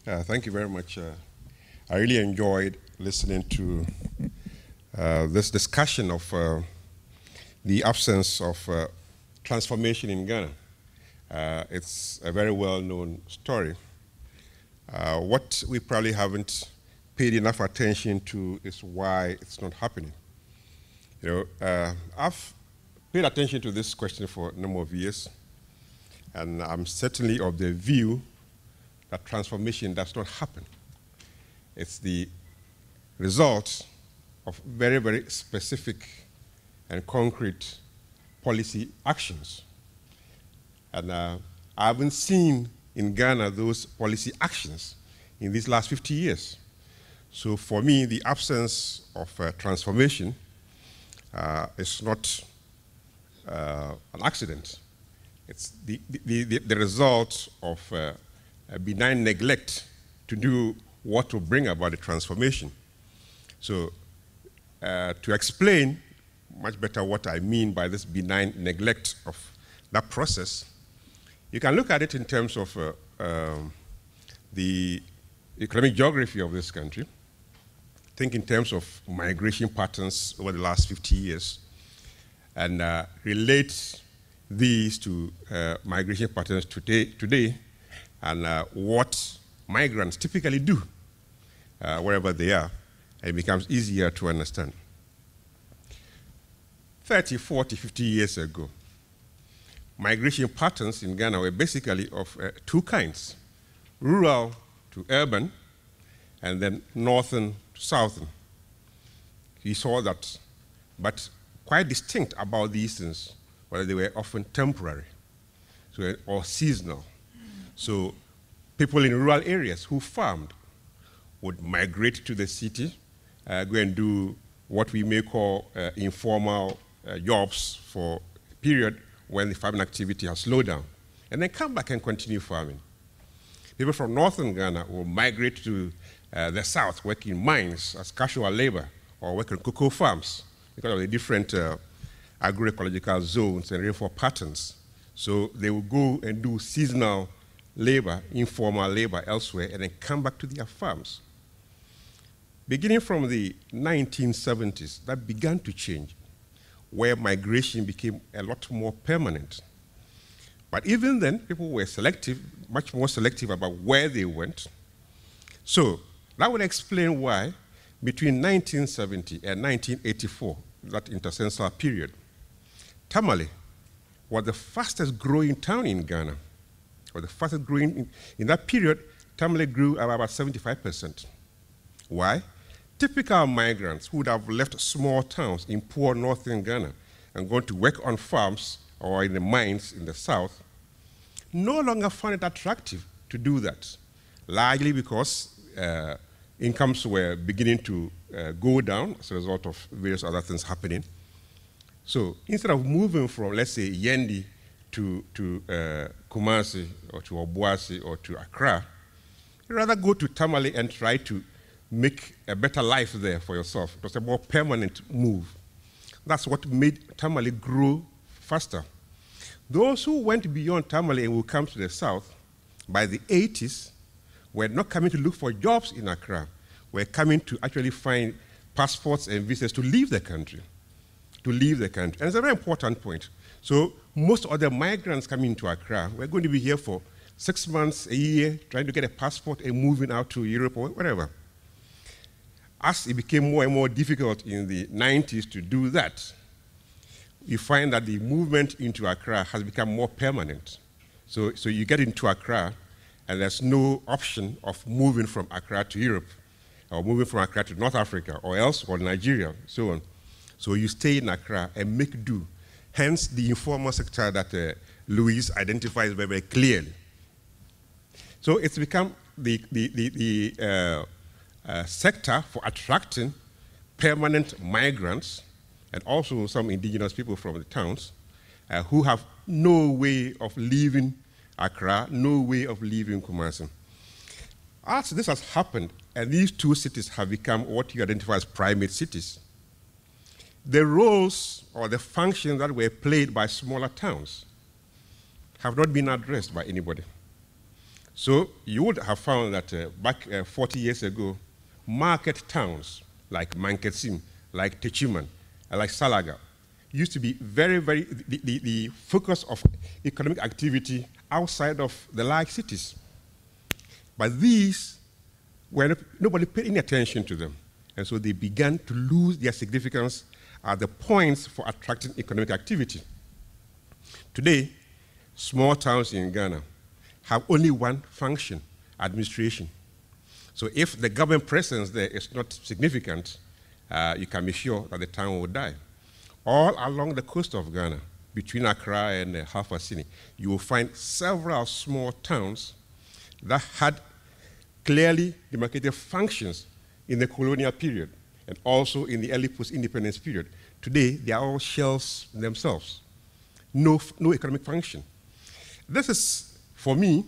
Thank you very much. I really enjoyed listening to this discussion of the absence of transformation in Ghana. It's a very well-known story. What we probably haven't paid enough attention to is why it's not happening. I've paid attention to this question for a number of years, and I'm certainly of the view that transformation does not happen. It's the result of very, very specific and concrete policy actions. And I haven't seen in Ghana those policy actions in these last 50 years. So for me, the absence of transformation is not an accident. It's the result of a benign neglect to do what will bring about the transformation. So to explain much better what I mean by this benign neglect of that process, you can look at it in terms of the economic geography of this country. Think in terms of migration patterns over the last 50 years and relate these to migration patterns today and what migrants typically do wherever they are, and it becomes easier to understand. 30, 40, 50 years ago, migration patterns in Ghana were basically of two kinds: rural to urban, and then northern to southern. You saw that, but quite distinct about these things, whether they were often temporary or seasonal. So people in rural areas who farmed would migrate to the city, go and do what we may call informal jobs for a period when the farming activity has slowed down, and then come back and continue farming. People from northern Ghana will migrate to the south, work in mines as casual labor or work on cocoa farms because of the different agroecological zones and rainfall patterns. So they will go and do seasonal labor, informal labor elsewhere, and then come back to their farms. Beginning from the 1970s, that began to change, where migration became a lot more permanent. But even then, people were selective, much more selective about where they went. So that would explain why between 1970 and 1984, that intercensal period, Tamale was the fastest growing town in Ghana. Or the fastest growing, in that period, Tamale grew about 75%. Why? Typical migrants who would have left small towns in poor northern Ghana and gone to work on farms or in the mines in the south no longer found it attractive to do that, largely because incomes were beginning to go down as a result of various other things happening. So instead of moving from, let's say, Yendi to Kumasi or to Obuasi or to Accra, you'd rather go to Tamale and try to make a better life there for yourself. It was a more permanent move. That's what made Tamale grow faster. Those who went beyond Tamale and will come to the south, by the 80s, were not coming to look for jobs in Accra. Were coming to actually find passports and visas to leave the country. And it's a very important point. So most of the migrants coming to Accra were going to be here for 6 months, a year, trying to get a passport and moving out to Europe or whatever. As it became more and more difficult in the 90s to do that, you find that the movement into Accra has become more permanent. So you get into Accra, and there's no option of moving from Accra to Europe, or moving from Accra to North Africa, or else, or Nigeria, so on. So you stay in Accra and make do. Hence, the informal sector that Louise identifies very, very clearly. So it's become the sector for attracting permanent migrants and also some indigenous people from the towns who have no way of leaving Accra, no way of leaving Kumasi. As this has happened, and these two cities have become what you identify as primate cities, the roles or the functions that were played by smaller towns have not been addressed by anybody. So you would have found that back 40 years ago, market towns like Mankesim, like Techiman, like Salaga, used to be the focus of economic activity outside of the large cities. But these, nobody paid any attention to them. And so they began to lose their significance as the points for attracting economic activity. Today, small towns in Ghana have only one function: administration. So if the government presence there is not significant, you can be sure that the town will die. All along the coast of Ghana, between Accra and Halfasini, you will find several small towns that had clearly demarcated functions in the colonial period and also in the early post-independence period. Today, they are all shells themselves. No economic function. This is, for me,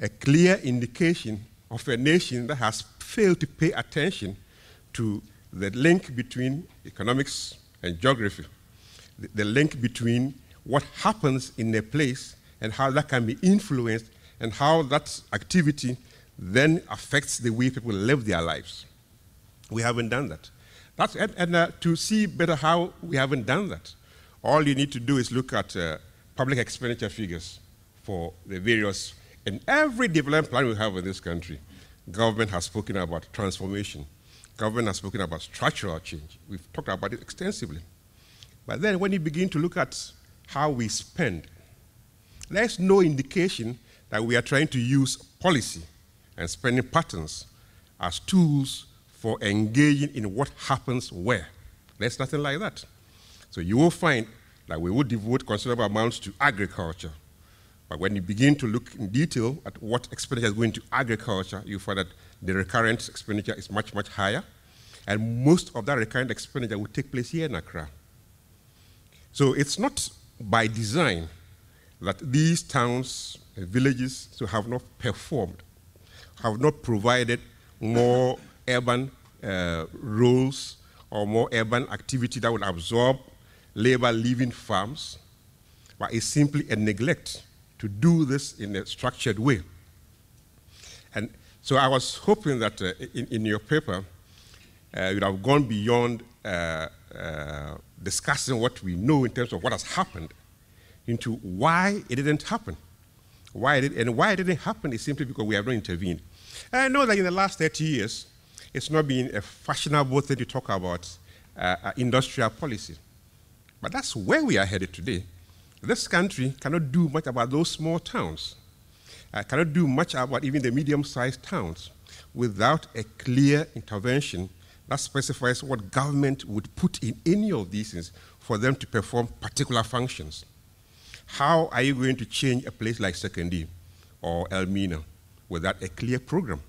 a clear indication of a nation that has failed to pay attention to the link between economics and geography, the link between what happens in a place and how that can be influenced and how that activity then affects the way people live their lives. We haven't done that. To see better how we haven't done that, all you need to do is look at public expenditure figures for the various, in every development plan we have in this country, government has spoken about transformation. Government has spoken about structural change. We've talked about it extensively. But then when you begin to look at how we spend, there's no indication that we are trying to use policy and spending patterns as tools for engaging in what happens where. There's nothing like that. So you will find that we would devote considerable amounts to agriculture. But when you begin to look in detail at what expenditure is going to agriculture, you find that the recurrent expenditure is much, much higher. And most of that recurrent expenditure will take place here in Accra. So it's not by design that these towns and villages have not performed, have not provided more urban roles or more urban activity that would absorb labor leaving farms, but it's simply a neglect to do this in a structured way. And so I was hoping that in your paper, you'd have gone beyond discussing what we know in terms of what has happened into why it didn't happen. Why it didn't happen is simply because we have not intervened. And I know that in the last 30 years, it's not been a fashionable thing to talk about industrial policy. But that's where we are headed today. This country cannot do much about those small towns, cannot do much about even the medium-sized towns without a clear intervention that specifies what government would put in any of these things for them to perform particular functions. How are you going to change a place like Sekondi or Elmina without a clear program?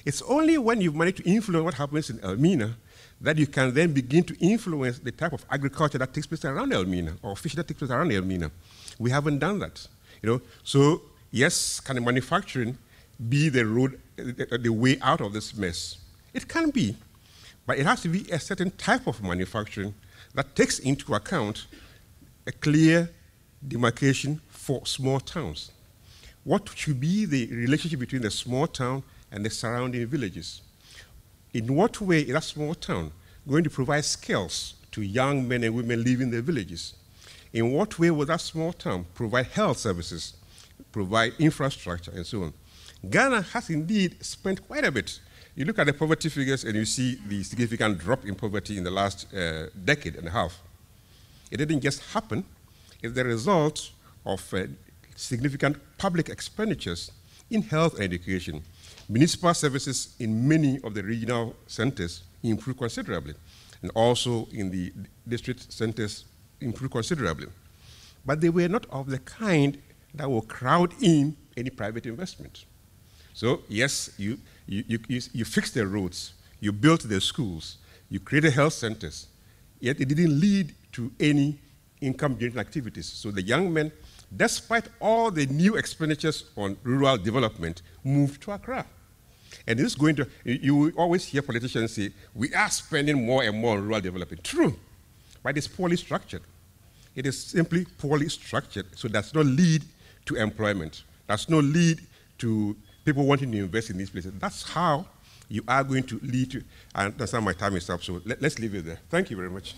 It's only when you've managed to influence what happens in Elmina that you can then begin to influence the type of agriculture that takes place around Elmina or fishing that takes place around Elmina. We haven't done that. So yes, can manufacturing be the road, the way out of this mess? It can be, but it has to be a certain type of manufacturing that takes into account a clear demarcation for small towns. What should be the relationship between the small town and the surrounding villages? In what way is that small town going to provide skills to young men and women living in the villages? In what way will that small town provide health services, provide infrastructure, and so on? Ghana has indeed spent quite a bit. You look at the poverty figures and you see the significant drop in poverty in the last decade and a half. It didn't just happen. It's the result of significant public expenditures in health and education. Municipal services in many of the regional centers improved considerably, and also in the district centers improved considerably. But they were not of the kind that will crowd in any private investment. So yes, you fixed the roads, you built the schools, you created health centers, yet it didn't lead to any income-generating activities. So the young men, despite all the new expenditures on rural development, moved to Accra. And this is going to, you will always hear politicians say, we are spending more and more on rural development. True, but it's poorly structured. It is simply poorly structured, so it does not lead to employment, does not lead to people wanting to invest in these places. That's how you are going to lead to, and that's how my time is up, so let's leave it there. Thank you very much.